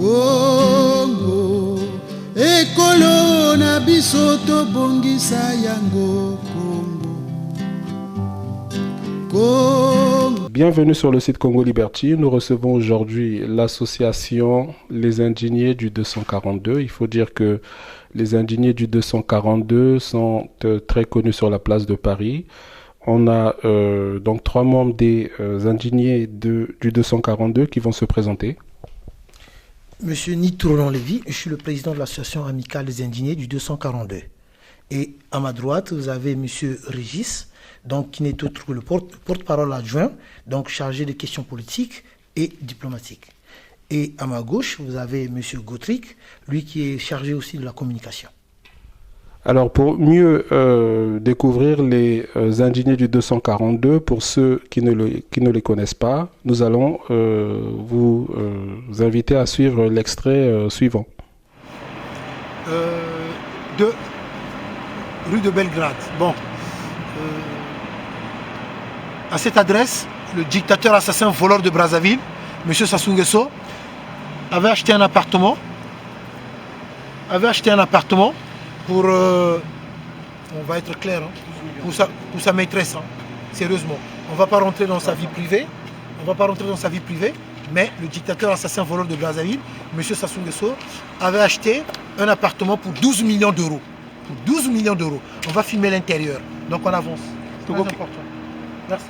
Congo, ekolo na biso tobongisa yango Congo. Bienvenue sur le site Congo Liberty. Nous recevons aujourd'hui l'association Les Indignés du 242. Il faut dire que les Indignés du 242 sont très connus sur la place de Paris. On a donc 3 membres des Indignés du 242 qui vont se présenter. Monsieur Nitrolan Lévy, je suis le président de l'association amicale des Indignés du 242. Et à ma droite, vous avez monsieur Régis, donc, qui n'est autre que le porte-parole adjoint, donc chargé des questions politiques et diplomatiques. Et à ma gauche, vous avez monsieur Gautric, lui qui est chargé aussi de la communication. Alors, pour mieux découvrir les Indignés du 242, pour ceux qui ne les connaissent pas, nous allons vous inviter à suivre l'extrait suivant. Rue de Belgrade. Bon. À cette adresse, le dictateur assassin voleur de Brazzaville, M. Sassou Nguesso, avait acheté un appartement. Pour, on va être clair, hein, pour sa maîtresse, hein, sérieusement. On ne va pas rentrer dans sa vie privée, mais le dictateur assassin voleur de Brazzaville, M. Sassou Nguesso, avait acheté un appartement pour 12 millions d'euros. Pour 12 millions d'euros. On va filmer l'intérieur. Donc on avance. C'est très important. Merci.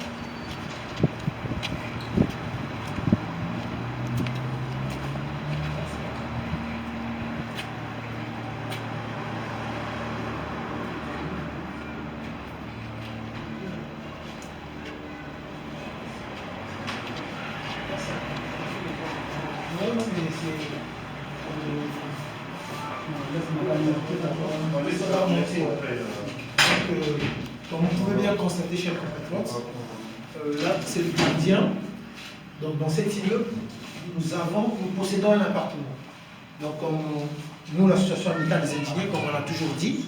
Comme vous pouvez bien constater, chers compatriotes, là c'est le gardien. Donc dans cet immeuble, nous possédons un appartement. Donc nous, l'association amicale des Indignés, comme on a toujours dit,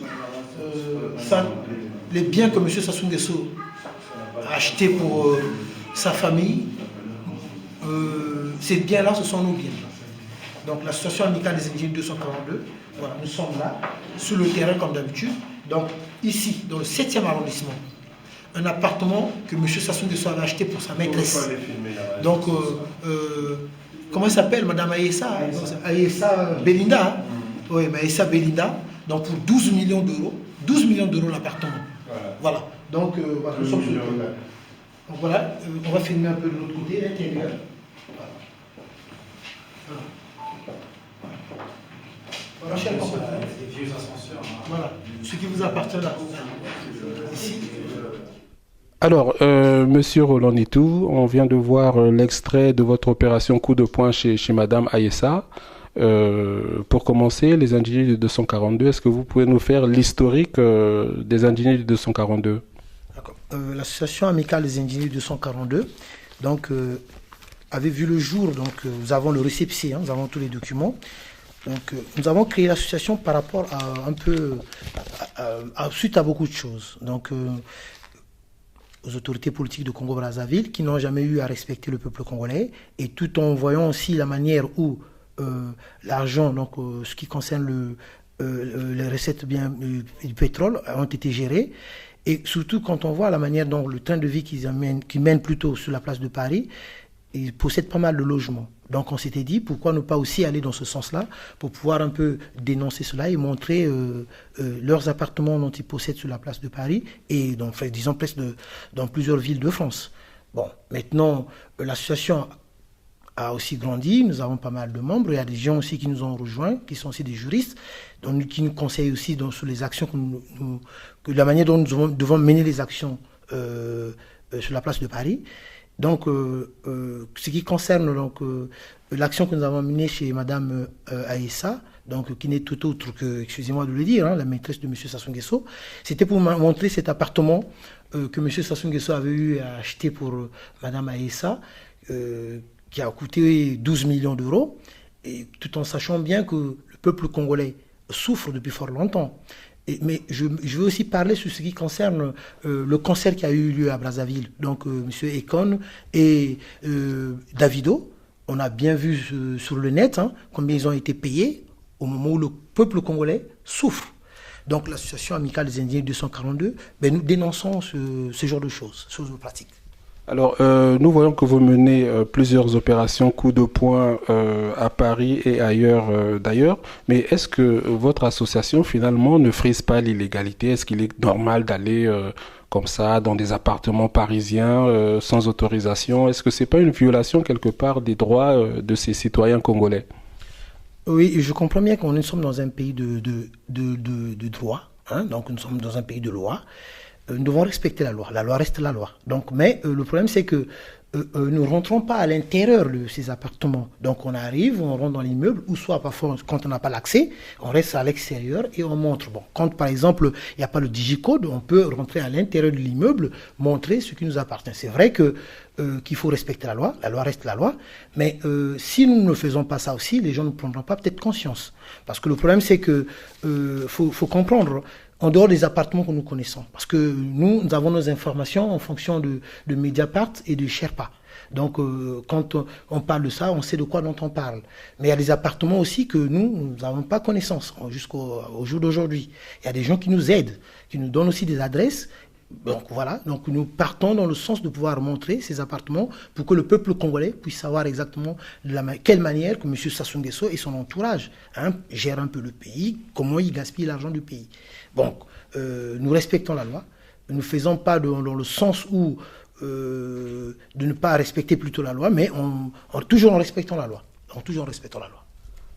les biens que M. Sassou Nguesso a achetés pour sa famille, ces biens-là, ce sont nos biens. Donc l'association amicale des Indignés 242, voilà, nous sommes là, sur le terrain comme d'habitude. Donc ici, dans le 7e arrondissement, un appartement que M. Sassou Nguesso avait acheté pour sa maîtresse. Donc, comment elle s'appelle, Madame Aïssa Belinda. Hein? Oui, mais Aïssa Belinda. Donc pour 12 millions d'euros. 12 millions d'euros l'appartement. Voilà. Donc, voilà, nous sommes sur le terrain. Donc voilà, on va filmer un peu de l'autre côté, l'intérieur. Voilà, chers compatriotes. Des vieux ascenseurs. Voilà, ce qui vous appartient là. Ici. Alors, Monsieur Roland Nitou, on vient de voir l'extrait de votre opération coup de poing chez Madame Aïssa. Pour commencer, les Indignés du 242, est-ce que vous pouvez nous faire l'historique des Indignés du 242? L'association amicale des Indignés du 242 donc, avait vu le jour. Donc, nous avons le récépissé, hein, nous avons tous les documents. Donc, nous avons créé l'association par rapport à un peu, suite à beaucoup de choses. Donc, aux autorités politiques de Congo-Brazzaville qui n'ont jamais eu à respecter le peuple congolais, et tout en voyant aussi la manière où l'argent, donc ce qui concerne les recettes du pétrole, ont été gérées, et surtout quand on voit la manière dont le train de vie qu'ils mènent plutôt sur la place de Paris, ils possèdent pas mal de logements. Donc on s'était dit, pourquoi ne pas aussi aller dans ce sens-là, pour pouvoir un peu dénoncer cela et montrer leurs appartements dont ils possèdent sur la place de Paris et disons presque dans plusieurs villes de France. Bon, maintenant, l'association a aussi grandi, nous avons pas mal de membres, il y a des gens aussi qui nous ont rejoints, qui sont aussi des juristes, qui nous conseillent aussi sur les actions, la manière dont nous devons mener les actions sur la place de Paris. Donc, ce qui concerne l'action que nous avons menée chez Madame Aïssa, donc qui n'est tout autre que, excusez-moi de le dire, hein, la maîtresse de M. Sassou Nguesso, c'était pour montrer cet appartement que M. Sassou Nguesso avait eu à acheter pour Madame Aïssa, qui a coûté 12 millions d'euros, et tout en sachant bien que le peuple congolais souffre depuis fort longtemps. Mais je veux aussi parler sur ce qui concerne le concert qui a eu lieu à Brazzaville. Donc, M. Ekon et Davido on a bien vu sur le net combien ils ont été payés au moment où le peuple congolais souffre. Donc l'association amicale des Indiens 242, nous dénonçons ce genre de choses pratiques. Alors, nous voyons que vous menez plusieurs opérations coup de poing à Paris et ailleurs d'ailleurs, mais est-ce que votre association finalement ne frise pas l'illégalité? Est-ce qu'il est normal d'aller comme ça dans des appartements parisiens sans autorisation? Est-ce que c'est pas une violation quelque part des droits de ces citoyens congolais? Oui, je comprends bien que nous sommes dans un pays de droit, donc nous sommes dans un pays de loi. Nous devons respecter la loi. La loi reste la loi. Donc, mais le problème, c'est que nous ne rentrons pas à l'intérieur de ces appartements. Donc, on arrive, on rentre dans l'immeuble, ou soit parfois, quand on n'a pas l'accès, on reste à l'extérieur et on montre. Bon, quand par exemple, il n'y a pas le digicode, on peut rentrer à l'intérieur de l'immeuble, montrer ce qui nous appartient. C'est vrai que qu'il faut respecter la loi reste la loi, mais si nous ne faisons pas ça aussi, les gens ne prendront pas peut-être conscience. Parce que le problème, c'est que faut comprendre, en dehors des appartements que nous connaissons. Parce que nous avons nos informations en fonction de Mediapart et de Sherpa. Donc, quand on parle de ça, on sait de quoi dont on parle. Mais il y a des appartements aussi que nous n'avons pas connaissance jusqu'au jour d'aujourd'hui. Il y a des gens qui nous aident, qui nous donnent aussi des adresses. Donc voilà, donc nous partons dans le sens de pouvoir montrer ces appartements pour que le peuple congolais puisse savoir exactement de quelle manière que M. Sassou Nguesso et son entourage gèrent un peu le pays, comment ils gaspillent l'argent du pays. Donc, nous respectons la loi, nous ne faisons pas dans le sens où de ne pas respecter plutôt la loi, mais toujours en respectant la loi.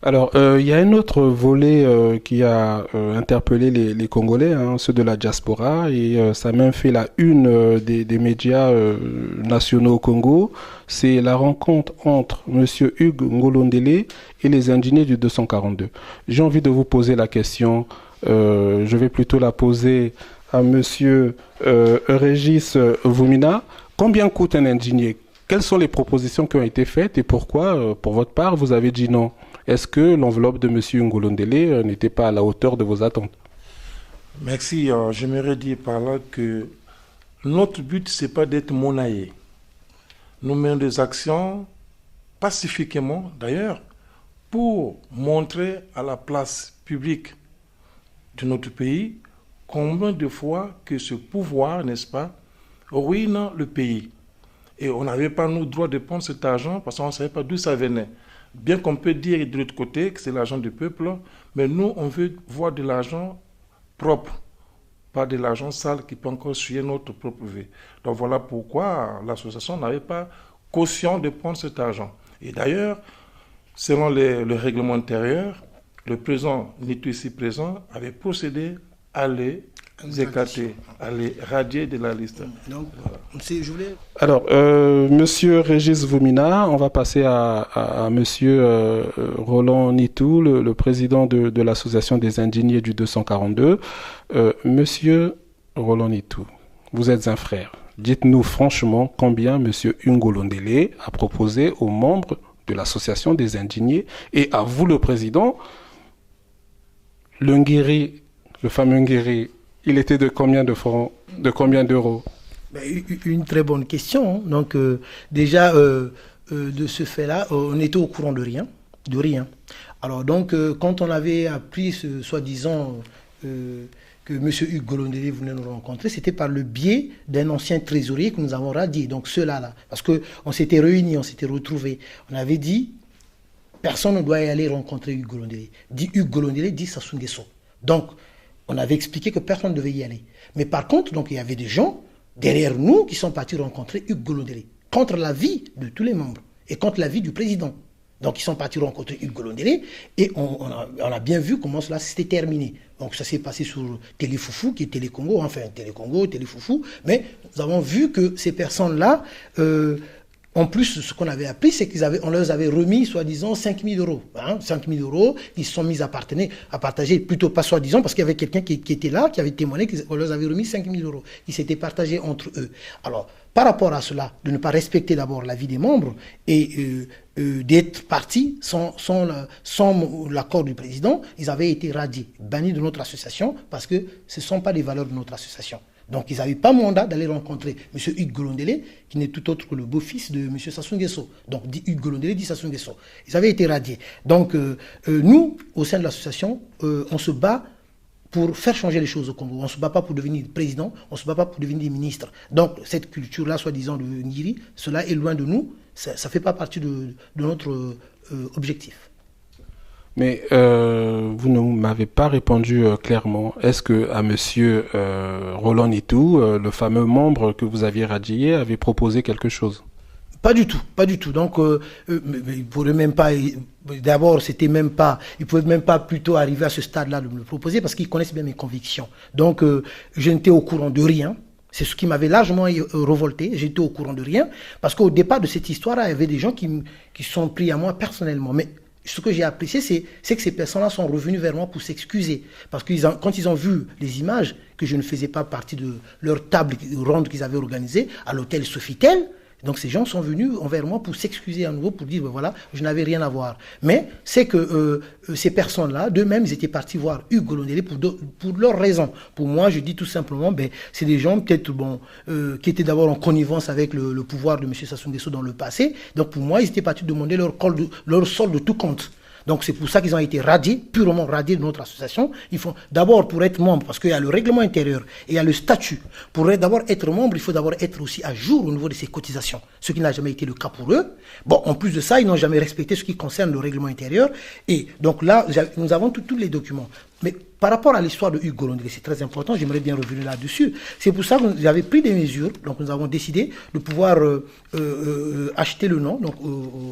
Alors, il y a un autre volet qui a interpellé les Congolais, ceux de la diaspora, et ça a même fait la une des médias nationaux au Congo. C'est la rencontre entre M. Hugues Ngolondele et les indignés du 242. J'ai envie de vous poser la question, je vais plutôt la poser à M. Régis Vumina. Combien coûte un indigné? Quelles sont les propositions qui ont été faites et pourquoi, pour votre part, vous avez dit non? Est-ce que l'enveloppe de M. Ngolondele n'était pas à la hauteur de vos attentes? Merci. J'aimerais dire par là que notre but, ce n'est pas d'être monnaie. Nous menons des actions pacifiquement, d'ailleurs, pour montrer à la place publique de notre pays combien de fois que ce pouvoir, n'est-ce pas, ruine le pays. Et on n'avait pas, nous, droit de prendre cet argent parce qu'on ne savait pas d'où ça venait. Bien qu'on peut dire de l'autre côté que c'est l'argent du peuple, mais nous, on veut voir de l'argent propre, pas de l'argent sale qui peut encore suyer notre propre vie. Donc voilà pourquoi l'association n'avait pas caution de prendre cet argent. Et d'ailleurs, selon le règlement intérieur, le président Nitu ici présent avait procédé à les écarter, à les radier de la liste. Donc, Alors, Monsieur Régis Vumina, on va passer à Monsieur Roland Nitu, le président de l'association des indignés du 242. Monsieur Roland Nitu, vous êtes un frère. Dites-nous franchement combien Monsieur Ngolondele a proposé aux membres de l'association des indignés et à vous, le président. Le Ngiri, le fameux Ngiri, il était de combien de francs, de combien d'euros? Une très bonne question. Donc déjà, de ce fait-là, on était au courant de rien. Alors donc, quand on avait appris ce soi-disant que M. Hugues Ngolondele venait nous rencontrer, c'était par le biais d'un ancien trésorier que nous avons radié. Donc ceux-là, parce qu'on s'était réunis, on s'était retrouvés. On avait dit, personne ne doit y aller rencontrer Hugues Ngolondele. Dit Hugues Ngolondele, dit Sassou Nguesso. Donc, on avait expliqué que personne ne devait y aller. Mais par contre, donc, il y avait des gens derrière nous qui sont partis rencontrer Hugues Ngolondele, contre l'avis de tous les membres et contre l'avis du président. Donc, ils sont partis rencontrer Hugues Ngolondele et on a bien vu comment cela s'était terminé. Donc, ça s'est passé sur Téléfoufou, qui est Télécongo, enfin Télécongo, Téléfoufou. Mais nous avons vu que ces personnes-là, en plus, ce qu'on avait appris, c'est qu'on leur avait remis, soi-disant, 5 000 euros. 5 000 euros, ils se sont mis à partager, plutôt pas soi-disant, parce qu'il y avait quelqu'un qui était là, qui avait témoigné qu'on leur avait remis 5 000 euros. Ils s'étaient partagés entre eux. Alors, par rapport à cela, de ne pas respecter d'abord l'avis des membres et d'être partis sans l'accord du président, ils avaient été radiés, bannis de notre association, parce que ce ne sont pas les valeurs de notre association. Donc, ils n'avaient pas mandat d'aller rencontrer M. Hugues Golondélé, qui n'est tout autre que le beau-fils de M. Sassou Nguesso. Donc, dit Hugues Golondélé, dit Sassou Nguesso. Ils avaient été radiés. Donc, nous, au sein de l'association, on se bat pour faire changer les choses au Congo. On ne se bat pas pour devenir président, on ne se bat pas pour devenir ministre. Donc, cette culture-là, soi-disant de Ngiri, cela est loin de nous. Ça ne fait pas partie de notre objectif. Mais vous ne m'avez pas répondu clairement. Est-ce que à Monsieur Roland Nitou, le fameux membre que vous aviez radié, avait proposé quelque chose? Pas du tout, pas du tout. Donc, il pourrait même pas. D'abord, c'était même pas. Il pouvait même pas plutôt arriver à ce stade-là de me le proposer parce qu'ils connaissent bien mes convictions. Donc, je n'étais au courant de rien. C'est ce qui m'avait largement révolté. J'étais au courant de rien parce qu'au départ de cette histoire-là, il y avait des gens qui sont pris à moi personnellement. Mais ce que j'ai apprécié, c'est que ces personnes-là sont revenues vers moi pour s'excuser. Parce que quand ils ont vu les images, que je ne faisais pas partie de leur table ronde qu'ils avaient organisée à l'hôtel Sofitel, donc ces gens sont venus envers moi pour s'excuser à nouveau, pour dire, ben voilà, je n'avais rien à voir. Mais c'est que ces personnes-là, d'eux-mêmes, ils étaient partis voir Hugues Golondélé pour leurs raisons. Pour moi, je dis tout simplement, ben, c'est des gens peut-être qui étaient d'abord en connivence avec le pouvoir de M. Sassou Nguesso dans le passé. Donc pour moi, ils étaient partis demander leur solde de tout compte. Donc c'est pour ça qu'ils ont été radiés, purement radiés de notre association. Ils font d'abord pour être membre, parce qu'il y a le règlement intérieur et il y a le statut. Pour d'abord être membre, il faut d'abord être aussi à jour au niveau de ses cotisations, ce qui n'a jamais été le cas pour eux. Bon, en plus de ça, ils n'ont jamais respecté ce qui concerne le règlement intérieur. Et donc là, nous avons tous les documents. Mais par rapport à l'histoire de Hugues Golondélé, c'est très important, j'aimerais bien revenir là-dessus. C'est pour ça que nous avons pris des mesures, donc nous avons décidé de pouvoir acheter le nom donc,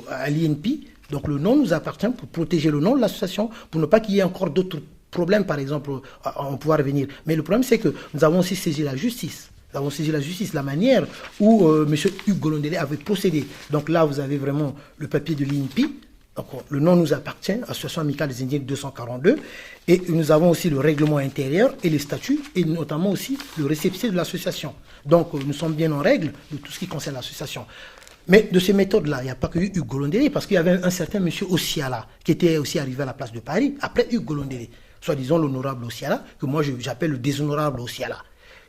à l'INP. Donc le nom nous appartient pour protéger le nom de l'association, pour ne pas qu'il y ait encore d'autres problèmes, par exemple, à pouvoir venir. Mais le problème, c'est que nous avons aussi saisi la justice. Nous avons saisi la justice, la manière où M. Hugues Golondélé avait procédé. Donc là, vous avez vraiment le papier de l'INPI. Donc le nom nous appartient, Association amicale des Indiens 242. Et nous avons aussi le règlement intérieur et les statuts, et notamment aussi le récépissé de l'association. Donc nous sommes bien en règle de tout ce qui concerne l'association. Mais de ces méthodes-là, il n'y a pas que Hugues Golondélé, parce qu'il y avait un certain monsieur Ossiala, qui était aussi arrivé à la place de Paris, après Hugues Golondélé, soi-disant l'honorable Ossiala, que moi j'appelle le déshonorable Ossiala.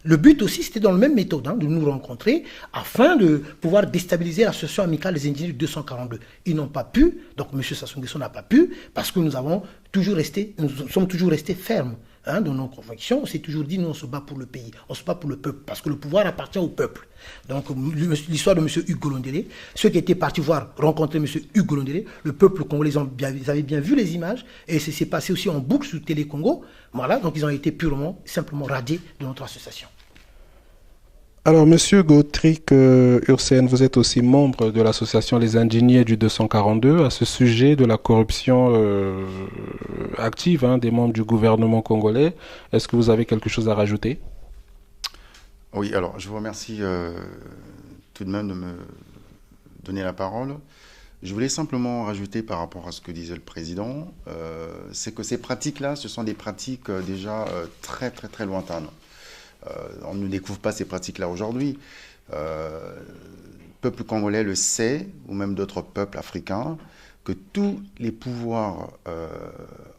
Le but aussi, c'était dans la même méthode, de nous rencontrer, afin de pouvoir déstabiliser l'association amicale des Indiens du 242. Ils n'ont pas pu, donc M. Sassou Nguesso n'a pas pu, parce que nous sommes toujours restés fermes. Dans nos convictions, on s'est toujours dit, nous on se bat pour le pays, on se bat pour le peuple, parce que le pouvoir appartient au peuple. Donc l'histoire de M. Hugues Golondélé, ceux qui étaient partis rencontrer M. Hugues Golondélé, le peuple congolais, ils avaient bien vu les images, et ça s'est passé aussi en boucle sur Télé Congo. Voilà, donc ils ont été simplement radiés de notre association. Alors, Monsieur Gotrick Ursen, vous êtes aussi membre de l'association Les Indignés du 242 à ce sujet de la corruption active des membres du gouvernement congolais. Est-ce que vous avez quelque chose à rajouter? Oui, alors je vous remercie tout de même de me donner la parole. Je voulais simplement rajouter par rapport à ce que disait le président, c'est que ces pratiques-là, ce sont des pratiques déjà très très très lointaines. On ne découvre pas ces pratiques-là aujourd'hui. Le peuple congolais le sait, ou même d'autres peuples africains, que tous les pouvoirs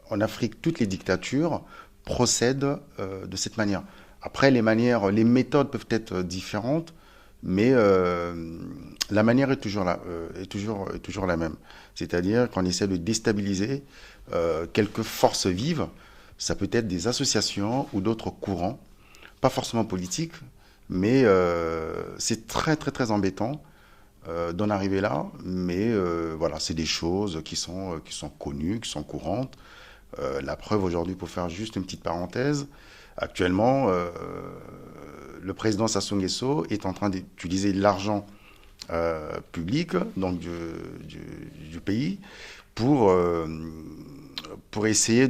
en Afrique, toutes les dictatures procèdent de cette manière. Après, les méthodes peuvent être différentes, mais la manière est toujours la même. C'est-à-dire qu'on essaie de déstabiliser quelques forces vives. Ça peut être des associations ou d'autres courants, pas forcément politiques, mais c'est très très très embêtant d'en arriver là. Mais voilà, c'est des choses qui sont connues, qui sont courantes. La preuve aujourd'hui, pour faire juste une petite parenthèse, actuellement, le président Sassou Nguesso est en train d'utiliser l'argent public, donc du pays, pour essayer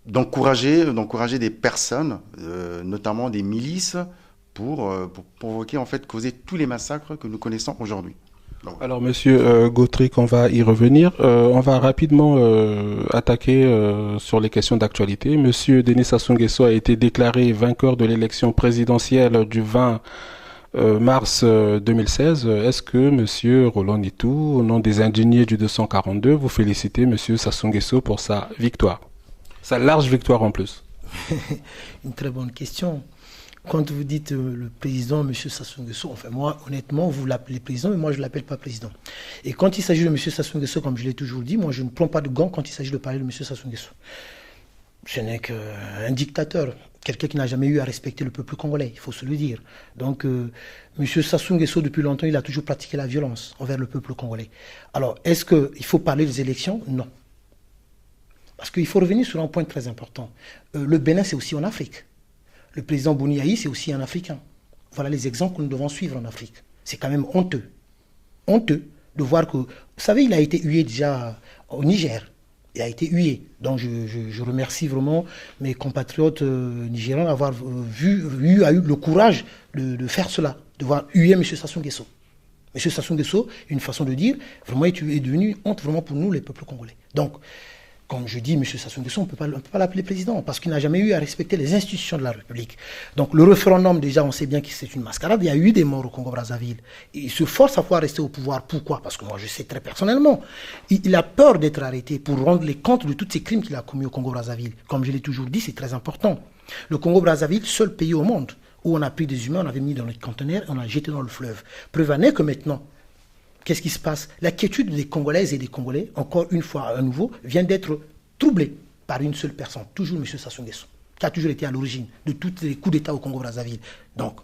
d'encourager des personnes, notamment des milices, pour provoquer, en fait, causer tous les massacres que nous connaissons aujourd'hui. Alors, Monsieur Gotrick, on va y revenir. On va rapidement attaquer sur les questions d'actualité. Monsieur Denis Sassou Nguesso a été déclaré vainqueur de l'élection présidentielle du 20 mars 2016. Est-ce que Monsieur Roland Nitou, au nom des indignés du 242, vous félicitez Monsieur Sassou Nguesso pour sa victoire? Sa large victoire en plus. Une très bonne question. Quand vous dites le président, M. Sassou Nguesso, enfin moi, honnêtement, vous l'appelez président, mais moi, je ne l'appelle pas président. Et quand il s'agit de M. Sassou Nguesso, comme je l'ai toujours dit, moi, je ne prends pas de gants quand il s'agit de parler de M. Sassou Nguesso. Ce n'est qu'un dictateur, quelqu'un qui n'a jamais eu à respecter le peuple congolais, il faut se le dire. Donc, M. Sassou Nguesso, depuis longtemps, il a toujours pratiqué la violence envers le peuple congolais. Alors, est-ce qu'il faut parler des élections? Non. Parce qu'il faut revenir sur un point très important. Le Bénin, c'est aussi en Afrique. Le président Bouniaï, c'est aussi un Africain. Voilà les exemples que nous devons suivre en Afrique. C'est quand même honteux. Honteux de voir que... Vous savez, il a été hué déjà au Niger. Il a été hué. Donc je remercie vraiment mes compatriotes nigérians d'avoir eu le courage de faire cela, de voir huer M. Sassou Nguesso. M. Sassou Nguesso, une façon de dire, vraiment, est devenu honte vraiment pour nous, les peuples congolais. Donc, comme je dis, M. Sassou Nguesso, on ne peut pas l'appeler président parce qu'il n'a jamais eu à respecter les institutions de la République. Donc le référendum, déjà, on sait bien que c'est une mascarade. Il y a eu des morts au Congo-Brazzaville. Il se force à pouvoir rester au pouvoir. Pourquoi? Parce que moi, je sais très personnellement. Il a peur d'être arrêté pour rendre les comptes de tous ces crimes qu'il a commis au Congo-Brazzaville. Comme je l'ai toujours dit, c'est très important. Le Congo-Brazzaville, seul pays au monde où on a pris des humains, on avait mis dans les conteneurs et on a jeté dans le fleuve. Preuve en est que maintenant, qu'est-ce qui se passe? La quiétude des Congolaises et des Congolais, encore une fois à nouveau, vient d'être troublée par une seule personne, toujours M. Sassou Nguesso, qui a toujours été à l'origine de tous les coups d'État au Congo-Brazzaville. Donc,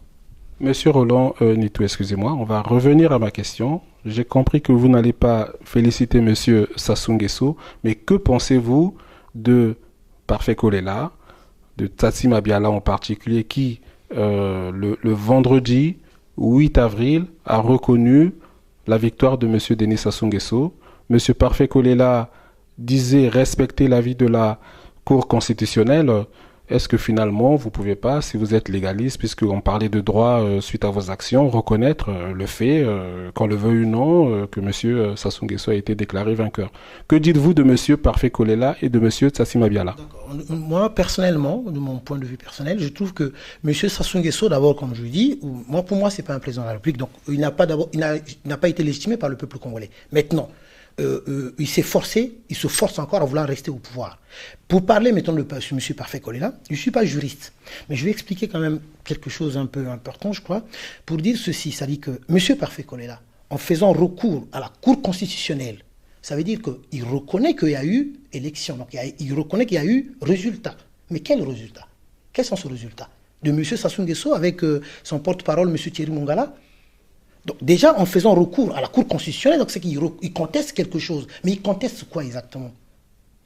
Monsieur Roland Nitou, excusez-moi, on va revenir à ma question. J'ai compris que vous n'allez pas féliciter M. Sassou Nguesso, mais que pensez-vous de Parfait Kolela, de Tsatsi Mabiala en particulier, qui, le vendredi 8 avril, a reconnu la victoire de M. Denis Sassou Nguesso. M. Parfait Kolela disait respecter l'avis de la Cour constitutionnelle. Est-ce que finalement, vous ne pouvez pas, si vous êtes légaliste, puisqu'on parlait de droit suite à vos actions, reconnaître le fait, qu'on le veuille ou non, que M. Sassou Nguesso a été déclaré vainqueur? Que dites-vous de M. Parfait Kolela et de M. Tsatsi Mabiala? Moi, personnellement, de mon point de vue personnel, je trouve que M. Sassou Nguesso, d'abord, comme je dis, pour moi, ce n'est pas un président de la République, donc il n'a pas été légitimé par le peuple congolais. Maintenant, il s'est forcé, il se force encore à vouloir rester au pouvoir. Pour parler, mettons, de M. Parfait Kolela, je ne suis pas juriste, mais je vais expliquer quand même quelque chose un peu important, je crois, pour dire ceci. Ça dit que M. Parfait Kolela, en faisant recours à la Cour constitutionnelle, ça veut dire qu'il reconnaît qu'il y a eu élection, donc il reconnaît qu'il y a eu résultat. Mais quel résultat? Quels sont ces résultats? De M. Sassou Nguesso avec son porte-parole, M. Thierry Mongala. Donc déjà, en faisant recours à la Cour constitutionnelle, donc c'est qu'il conteste quelque chose. Mais il conteste quoi exactement?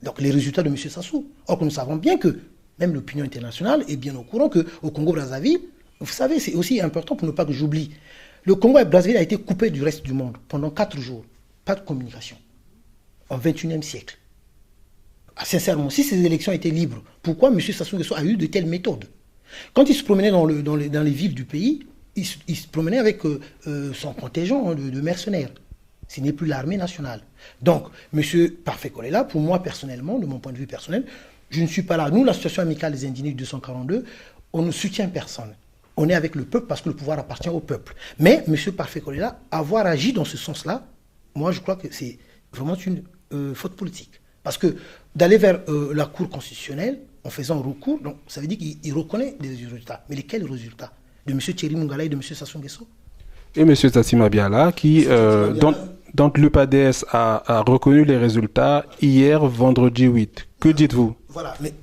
Donc les résultats de M. Sassou. Or que nous savons bien que, même l'opinion internationale est bien au courant qu'au Congo-Brazzaville, vous savez, c'est aussi important pour ne pas que j'oublie, le Congo-Brazzaville a été coupé du reste du monde pendant 4 jours. Pas de communication. Au XXIe siècle. Ah, sincèrement, si ces élections étaient libres, pourquoi M. Sassou Nguesso a eu de telles méthodes? Quand il se promenait dans les villes du pays, il se promenait avec son contingent de mercenaires. Ce n'est plus l'armée nationale. Donc, M. Parfait Kolela, pour moi personnellement, de mon point de vue personnel, je ne suis pas là. Nous, l'association amicale des indignés du 242, on ne soutient personne. On est avec le peuple parce que le pouvoir appartient au peuple. Mais M. Parfait Kolela, avoir agi dans ce sens-là, moi je crois que c'est vraiment une faute politique. Parce que d'aller vers la Cour constitutionnelle en faisant recours, donc, ça veut dire qu'il reconnaît des résultats. Mais lesquels résultats? De M. Thierry Mongala et de M. Sassou Nguesso? Et M. Tsatsi Mabiala, qui, dont l'UPADS a reconnu les résultats hier, vendredi 8. Que dites-vous? Voilà, mais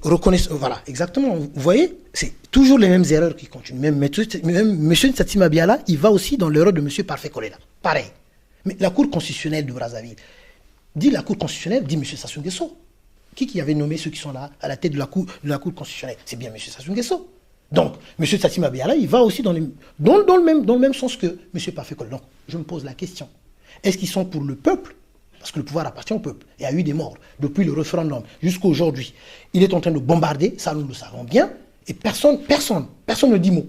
voilà, exactement. Vous voyez, c'est toujours les mêmes erreurs qui continuent. Même M. Tsatsi Mabiala, il va aussi dans l'erreur de M. Parfait Kolela. Pareil. Mais la Cour constitutionnelle de Brazzaville, la Cour constitutionnelle dit M. Sassou Nguesso. Qui avait nommé ceux qui sont là, à la tête de la Cour constitutionnelle? C'est bien M. Sassou Nguesso. Donc, M. Tsatsi Mabiala, il va aussi dans le même sens que M. Parfait Kolela. Donc, je me pose la question. Est-ce qu'ils sont pour le peuple? Parce que le pouvoir appartient au peuple. Il y a eu des morts depuis le référendum jusqu'à aujourd'hui. Il est en train de bombarder, ça nous le savons bien, et personne ne dit mot.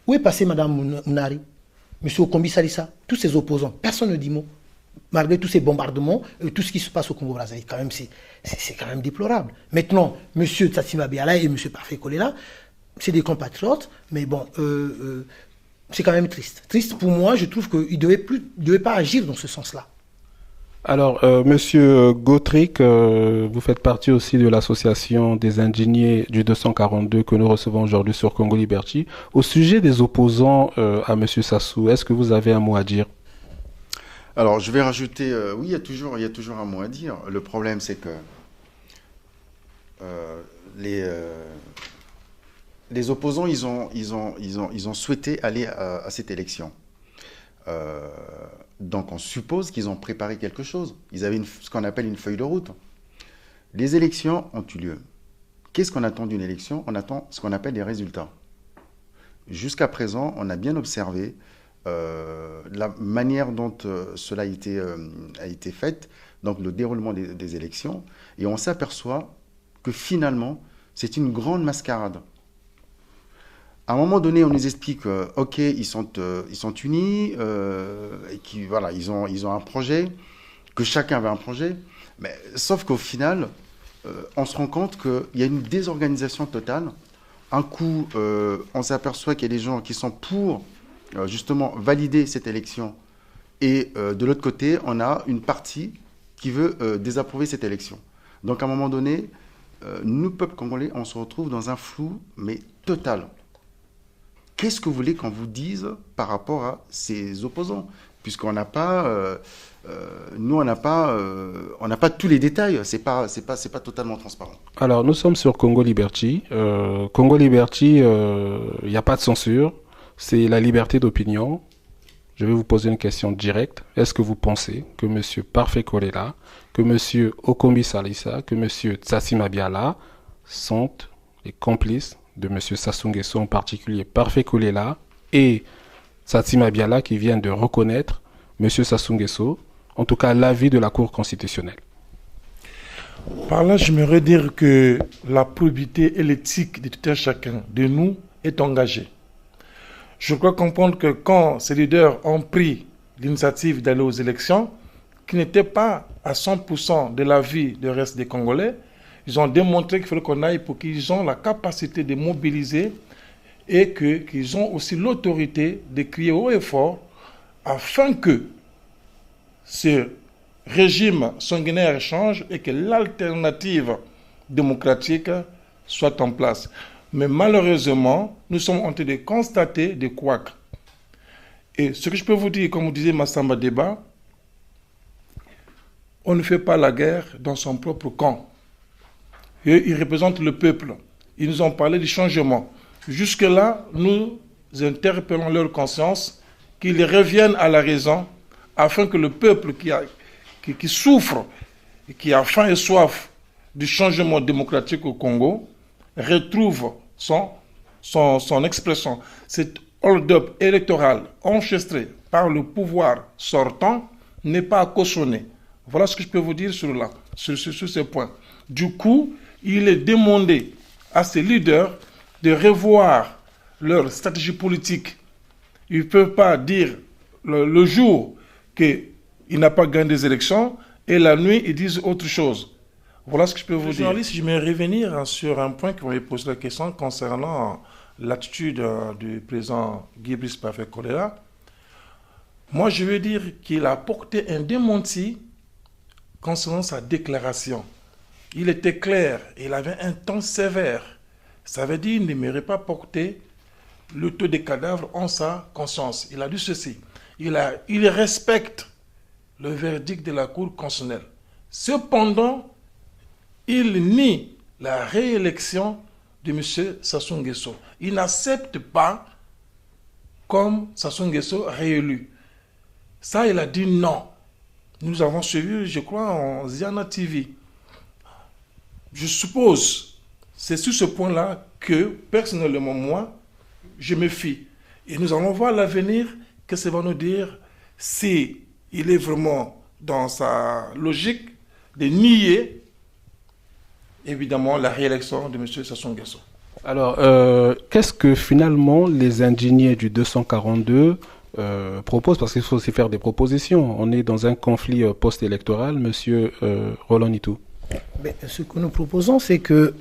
Où est passée Mme Mounari, M. Okombi Salissa, tous ces opposants? Personne ne dit mot. Malgré tous ces bombardements, tout ce qui se passe au Congo-Brazzaville, quand même, c'est quand même déplorable. Maintenant, M. Tsatsi Mabiala et M. Parfait Kolela, c'est des compatriotes, mais bon, c'est quand même triste. Triste pour moi, je trouve qu'ils ne devaient pas agir dans ce sens-là. Alors, Monsieur Gautric, vous faites partie aussi de l'association des indigné du 242 que nous recevons aujourd'hui sur Congo Liberty. Au sujet des opposants à Monsieur Sassou, est-ce que vous avez un mot à dire? Alors, je vais rajouter, oui, il y a toujours un mot à dire. Le problème, c'est que les opposants, ils ont souhaité aller à cette élection. Donc on suppose qu'ils ont préparé quelque chose. Ils avaient ce qu'on appelle une feuille de route. Les élections ont eu lieu. Qu'est-ce qu'on attend d'une élection? On attend ce qu'on appelle des résultats. Jusqu'à présent, on a bien observé la manière dont cela a été fait, donc le déroulement des élections, et on s'aperçoit que finalement, c'est une grande mascarade. À un moment donné, on nous explique, ok, ils sont unis, et voilà, ils ont un projet, que chacun avait un projet, mais sauf qu'au final, on se rend compte qu'il y a une désorganisation totale. Un coup, on s'aperçoit qu'il y a des gens qui sont pour justement valider cette élection, et de l'autre côté, on a une partie qui veut désapprouver cette élection. Donc à un moment donné, nous, peuple congolais, on se retrouve dans un flou, mais total. Qu'est-ce que vous voulez qu'on vous dise par rapport à ces opposants? Puisqu'on n'a pas, nous, on n'a pas tous les détails. C'est pas totalement transparent. Alors, nous sommes sur Congo Liberty. Congo Liberty, il n'y a pas de censure. C'est la liberté d'opinion. Je vais vous poser une question directe. Est-ce que vous pensez que M. Parfait Kolela, que M. Okombi Salissa, que M. Tsatsi Mabiala sont les complices de M. Sassou Nguesso, en particulier Parfait Kolela et Tsatsi Mabiala, qui viennent de reconnaître M. Sassou Nguesso, en tout cas l'avis de la Cour constitutionnelle? Par là, j'aimerais dire que la probité et l'éthique de tout un chacun de nous est engagée. Je crois comprendre que quand ces leaders ont pris l'initiative d'aller aux élections, qui n'étaient pas à 100% de l'avis du reste des Congolais, ils ont démontré qu'il fallait qu'on aille pour qu'ils aient la capacité de mobiliser et qu'ils ont aussi l'autorité de crier haut et fort afin que ce régime sanguinaire change et que l'alternative démocratique soit en place. Mais malheureusement, nous sommes en train de constater des couacs. Et ce que je peux vous dire, comme vous disiez Massamba Deba, on ne fait pas la guerre dans son propre camp. Et ils représentent le peuple. Ils nous ont parlé du changement. Jusque-là, nous interpellons leur conscience, qu'ils reviennent à la raison, afin que le peuple qui souffre, et qui a faim et soif du changement démocratique au Congo, retrouve son expression. Cet hold-up électoral enregistré par le pouvoir sortant n'est pas à cautionner. Voilà ce que je peux vous dire sur ces points. Du coup, il est demandé à ces leaders de revoir leur stratégie politique. Ils ne peuvent pas dire le jour qu'il n'a pas gagné des élections et la nuit, ils disent autre chose. Voilà ce que je peux vous dire. Journaliste, je vais revenir sur un point qui m'avait posé la question concernant l'attitude du président Guy-Brice Parfait Kolela. Moi, je veux dire qu'il a porté un démenti concernant sa déclaration. Il était clair, il avait un ton sévère. Ça veut dire qu'il n'aimerait pas porter le taux des cadavres en sa conscience. Il a dit ceci. Il respecte le verdict de la Cour constitutionnelle. Cependant, il nie la réélection de M. Sassou Nguesso. Il n'accepte pas comme Sassou Nguesso réélu. Ça, il a dit non. Nous avons suivi, je crois, en Ziana TV. Je suppose, c'est sur ce point-là que, personnellement, moi, je me fie. Et nous allons voir l'avenir, que ça va nous dire si il est vraiment dans sa logique de nier, évidemment, la réélection de M. Sassou Nguesso. Alors, qu'est-ce que finalement les indignés du 242 proposent? Parce qu'il faut aussi faire des propositions. On est dans un conflit post-électoral, M. Roland Itou. Ben, ce que nous proposons, c'est que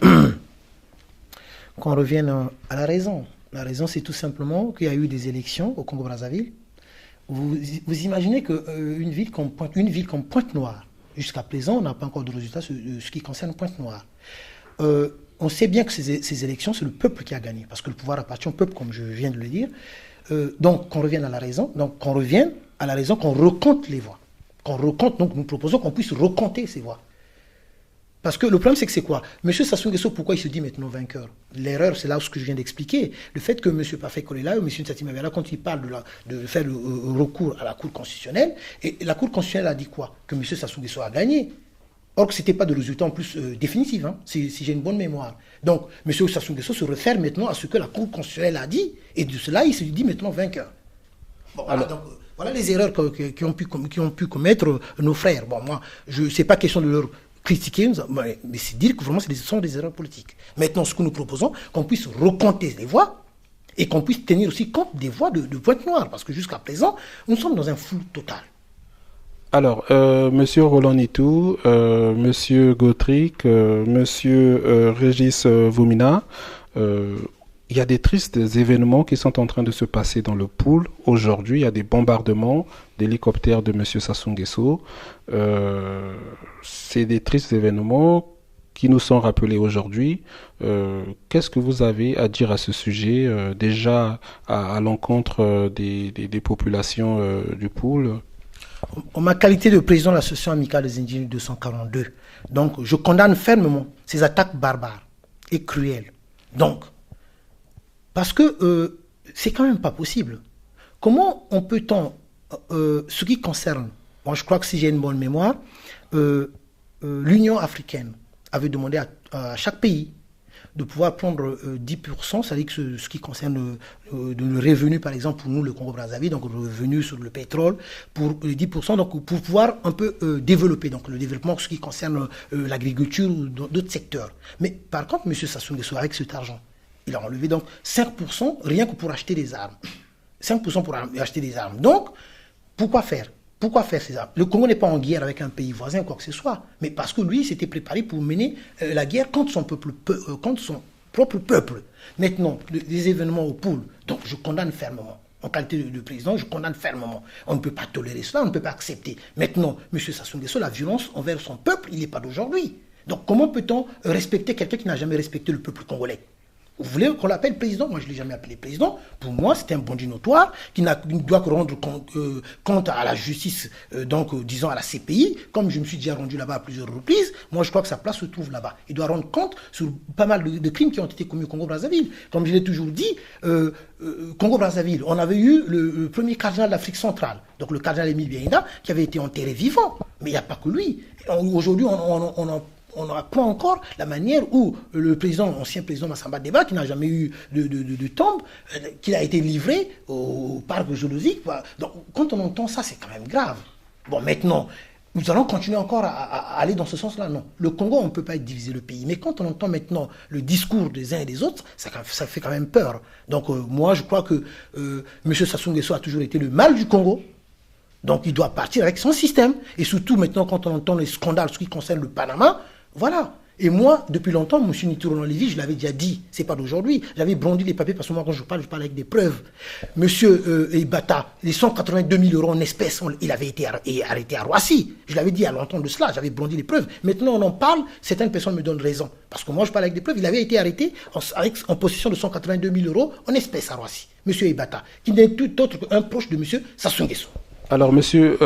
qu'on revienne à la raison. La raison, c'est tout simplement qu'il y a eu des élections au Congo-Brazzaville Vous imaginez qu'une ville comme Pointe-Noire, jusqu'à présent, on n'a pas encore de résultats sur ce qui concerne Pointe-Noire. On sait bien que ces élections, c'est le peuple qui a gagné, parce que le pouvoir appartient au peuple, comme je viens de le dire. Donc, qu'on revienne à la raison, qu'on recompte les voix. Donc nous proposons qu'on puisse recompter ces voix. Parce que le problème, c'est que c'est quoi? M. Sassou Nguesso, pourquoi il se dit maintenant vainqueur? L'erreur, c'est là ce que je viens d'expliquer. Le fait que M. Parfait Kolela ou M. Nsati Mabela, quand il parle de faire le recours à la Cour constitutionnelle, et la Cour constitutionnelle a dit quoi? Que M. Sassou Nguesso a gagné. Or que ce n'était pas de résultat en plus définitif, hein, si j'ai une bonne mémoire. Donc, M. Sassou Nguesso se réfère maintenant à ce que la Cour constitutionnelle a dit, et de cela, il se dit maintenant vainqueur. Bon, voilà, donc, voilà les erreurs qui ont pu commettre nos frères. Bon, moi, c'est pas question de leur critiquer, mais c'est dire que vraiment ce sont des erreurs politiques. Maintenant, ce que nous proposons, qu'on puisse recompter les voix et qu'on puisse tenir aussi compte des voix de Pointe-Noire, parce que jusqu'à présent, nous sommes dans un flou total. Alors, Monsieur Roland Nitou, Monsieur Gautric, Monsieur Régis Voumina, il y a des tristes événements qui sont en train de se passer dans le Poul. Aujourd'hui, il y a des bombardements d'hélicoptères de Monsieur Sassou Nguesso. C'est des tristes événements qui nous sont rappelés aujourd'hui. Qu'est-ce que vous avez à dire à ce sujet, déjà à l'encontre des populations du Poul? En ma qualité de président de l'association amicale des Indiens 242, donc je condamne fermement ces attaques barbares et cruelles. Donc, parce que c'est quand même pas possible. Comment on peut-on, ce qui concerne, moi je crois que si j'ai une bonne mémoire, l'Union africaine avait demandé à chaque pays de pouvoir prendre 10%, c'est-à-dire que ce qui concerne le revenu, par exemple, pour nous, le Congo-Brazzaville, donc le revenu sur le pétrole, pour les 10%, donc pour pouvoir un peu développer, donc le développement, ce qui concerne l'agriculture ou d'autres secteurs. Mais par contre, M. Sassou Nguesso, avec cet argent, il a enlevé donc 5% rien que pour acheter des armes. 5% pour acheter des armes. Donc, pourquoi faire? Pourquoi faire ces armes? Le Congo n'est pas en guerre avec un pays voisin, quoi que ce soit, mais parce que lui s'était préparé pour mener la guerre contre son propre peuple. Maintenant, les événements au Poul, donc je condamne fermement. En qualité de président, je condamne fermement. On ne peut pas tolérer cela, on ne peut pas accepter. Maintenant, M. Sassou Nguesso, la violence envers son peuple, il n'est pas d'aujourd'hui. Donc comment peut-on respecter quelqu'un qui n'a jamais respecté le peuple congolais? Vous voulez qu'on l'appelle président? Moi, je ne l'ai jamais appelé président. Pour moi, c'est un bandit notoire qui ne doit que rendre compte à la justice, disons à la CPI, comme je me suis déjà rendu là-bas à plusieurs reprises. Moi, je crois que sa place se trouve là-bas. Il doit rendre compte sur pas mal de crimes qui ont été commis au Congo-Brazzaville. Comme je l'ai toujours dit, Congo-Brazzaville, on avait eu le premier cardinal d'Afrique centrale, donc le cardinal Émile Biaïda, qui avait été enterré vivant. Mais il n'y a pas que lui. Aujourd'hui, on apprend encore la manière où le ancien président Massamba Deba, qui n'a jamais eu de tombe, qu'il a été livré au parc zoologique. Donc, quand on entend ça, c'est quand même grave. Bon, maintenant, nous allons continuer encore à aller dans ce sens-là. Non. Le Congo, on ne peut pas diviser le pays. Mais quand on entend maintenant le discours des uns et des autres, ça fait quand même peur. Donc, moi, je crois que M. Sassou Nguesso a toujours été le mal du Congo. Donc, il doit partir avec son système. Et surtout, maintenant, quand on entend les scandales, ce qui concerne le Panama, voilà. Et moi, depuis longtemps, M. Nitou Lévy, je l'avais déjà dit, c'est pas d'aujourd'hui. J'avais brandi les papiers parce que moi, quand je parle avec des preuves. Monsieur Ibata, les 182 000 € en espèces, il avait été arrêté à Roissy. Je l'avais dit il y a longtemps de cela, j'avais brandi les preuves. Maintenant, on en parle, certaines personnes me donnent raison. Parce que moi, je parle avec des preuves. Il avait été arrêté en possession de 182 000 € en espèces à Roissy. Monsieur Ibata, qui n'est tout autre qu'un proche de monsieur Sassou Nguesso. Alors, Monsieur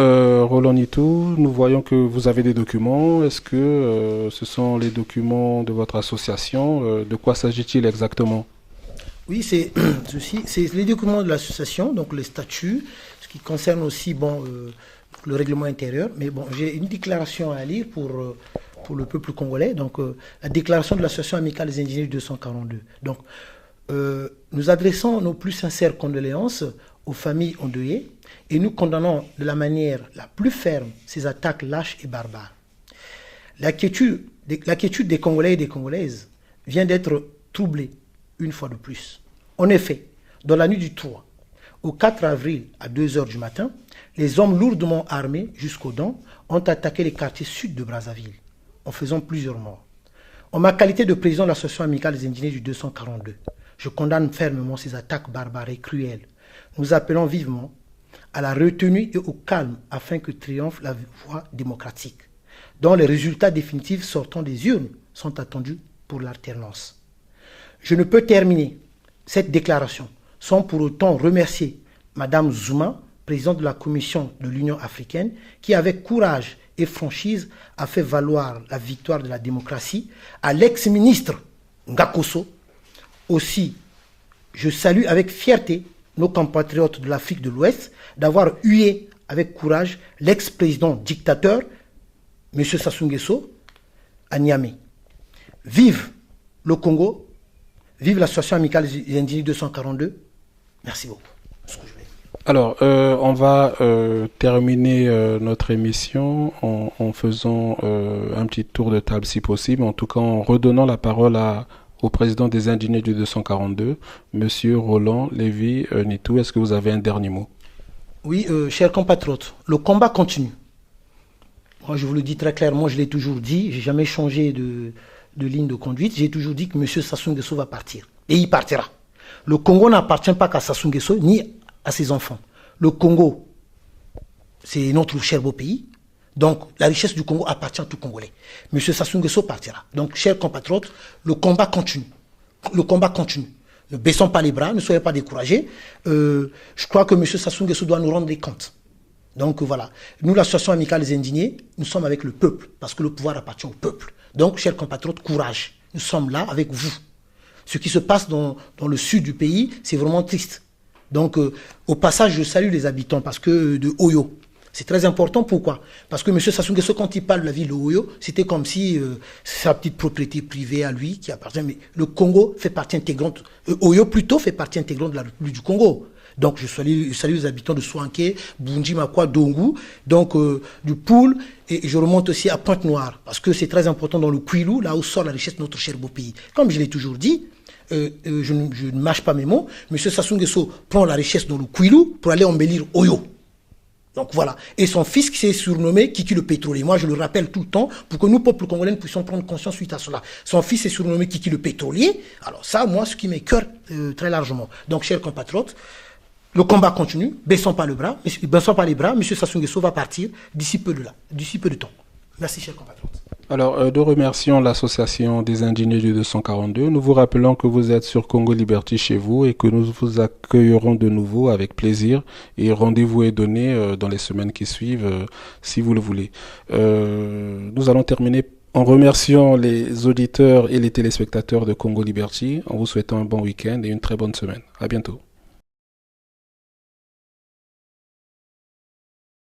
Roland Nitou, nous voyons que vous avez des documents. Est-ce que ce sont les documents de votre association? De quoi s'agit-il exactement? Oui, c'est les documents de l'association, donc les statuts, ce qui concerne aussi le règlement intérieur. Mais bon, j'ai une déclaration à lire pour le peuple congolais. Donc, la déclaration de l'association amicale des Indiens 242. Donc, nous adressons nos plus sincères condoléances aux familles endeuillées et nous condamnons de la manière la plus ferme ces attaques lâches et barbares. L'inquiétude des Congolais et des Congolaises vient d'être troublée une fois de plus. En effet, dans la nuit du 3 au 4 avril à 2h du matin, les hommes lourdement armés jusqu'aux dents ont attaqué les quartiers sud de Brazzaville en faisant plusieurs morts. En ma qualité de président de l'association amicale des Indiens du 242, je condamne fermement ces attaques barbares et cruelles. Nous appelons vivement à la retenue et au calme afin que triomphe la voie démocratique, dont les résultats définitifs sortant des urnes sont attendus pour l'alternance. Je ne peux terminer cette déclaration sans pour autant remercier Mme Zuma, présidente de la Commission de l'Union africaine, qui avec courage et franchise a fait valoir la victoire de la démocratie, à l'ex-ministre Ngakoso. Aussi, je salue avec fierté nos compatriotes de l'Afrique de l'Ouest d'avoir hué avec courage l'ex-président dictateur, M. Sassou Nguesso, à Niamey. Vive le Congo, vive l'association amicale des indignés 242. Merci beaucoup. Alors, on va terminer notre émission en faisant un petit tour de table si possible, en tout cas en redonnant la parole au président des indignés du 242, Monsieur Roland Lévy-Nitou. Est-ce que vous avez un dernier mot? Oui, chers compatriotes, le combat continue. Moi, je vous le dis très clairement, je l'ai toujours dit, j'ai jamais changé de ligne de conduite. J'ai toujours dit que M. Sassou Nguesso va partir. Et il partira. Le Congo n'appartient pas qu'à Sassou Nguesso, ni à ses enfants. Le Congo, c'est notre cher beau pays. Donc, la richesse du Congo appartient à tout Congolais. M. Sassou Nguesso partira. Donc, chers compatriotes, le combat continue. Le combat continue. Ne baissons pas les bras, ne soyez pas découragés. Je crois que M. Sassou Nguesso doit nous rendre des comptes. Donc, voilà. Nous, l'association amicale des indignés, nous sommes avec le peuple, parce que le pouvoir appartient au peuple. Donc, chers compatriotes, courage. Nous sommes là avec vous. Ce qui se passe dans le sud du pays, c'est vraiment triste. Donc, au passage, je salue les habitants parce que de Oyo. C'est très important. Pourquoi? Parce que M. Sassou Nguesso, quand il parle de la ville de Oyo, c'était comme si c'est sa petite propriété privée à lui qui appartient. Mais le Congo fait partie intégrante. Oyo, plutôt, fait partie intégrante de la République du Congo. Donc, je salue les habitants de Soanké, Bunji, Makwa, Dongu, donc du Poul, et je remonte aussi à Pointe-Noire, parce que c'est très important dans le Kouilou, là où sort la richesse de notre cher beau pays. Comme je l'ai toujours dit, je ne mâche pas mes mots, M. Sassou Nguesso prend la richesse dans le Kouilou pour aller embellir Oyo. Donc voilà. Et son fils qui s'est surnommé Kiki le pétrolier. Moi, je le rappelle tout le temps pour que nous, peuple congolais, puissions prendre conscience suite à cela. Son fils est surnommé Kiki le pétrolier. Alors ça, moi, ce qui m'écoeure très largement. Donc, chers compatriotes, le combat continue. Baissons pas les bras. M. Sassou Nguesso va partir d'ici peu de temps. Merci, chers compatriotes. Alors, nous remercions l'association des indignés du 242. Nous vous rappelons que vous êtes sur Congo Liberty chez vous et que nous vous accueillerons de nouveau avec plaisir. Et rendez-vous est donné dans les semaines qui suivent, si vous le voulez. Nous allons terminer en remerciant les auditeurs et les téléspectateurs de Congo Liberty, en vous souhaitant un bon week-end et une très bonne semaine. À bientôt.